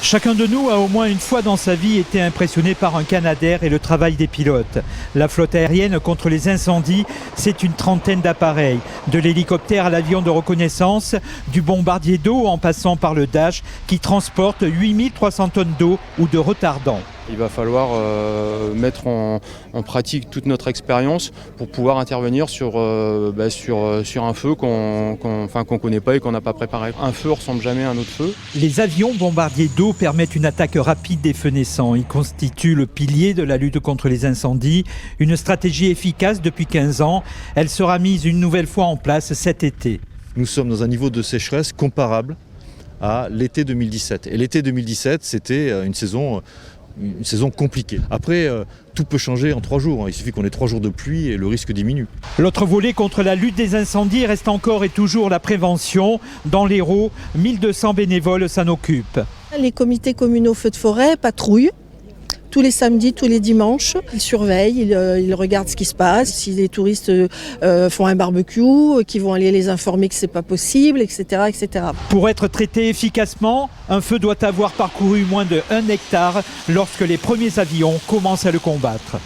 Chacun de nous a au moins une fois dans sa vie été impressionné par un Canadair et le travail des pilotes. La flotte aérienne contre les incendies, c'est une trentaine d'appareils. De l'hélicoptère à l'avion de reconnaissance, du bombardier d'eau en passant par le Dash qui transporte 8300 tonnes d'eau ou de retardants. Il va falloir mettre en pratique toute notre expérience pour pouvoir intervenir sur un feu qu'on connaît pas et qu'on n'a pas préparé. Un feu ne ressemble jamais à un autre feu. Les avions bombardiers d'eau permettent une attaque rapide des feux naissants. Ils constituent le pilier de la lutte contre les incendies. Une stratégie efficace depuis 15 ans. Elle sera mise une nouvelle fois en place cet été. Nous sommes dans un niveau de sécheresse comparable à l'été 2017. Et l'été 2017, c'était une saison compliquée. Après, tout peut changer en 3 jours. Il suffit qu'on ait 3 jours de pluie et le risque diminue. L'autre volet contre la lutte des incendies reste encore et toujours la prévention. Dans l'Hérault, 1200 bénévoles s'en occupent. Les comités communaux feux de forêt patrouillent tous les samedis, tous les dimanches. Ils surveillent, ils regardent ce qui se passe. Si les touristes font un barbecue, qu'ils vont aller les informer que c'est pas possible, etc., etc. Pour être traité efficacement, un feu doit avoir parcouru moins de 1 hectare lorsque les premiers avions commencent à le combattre.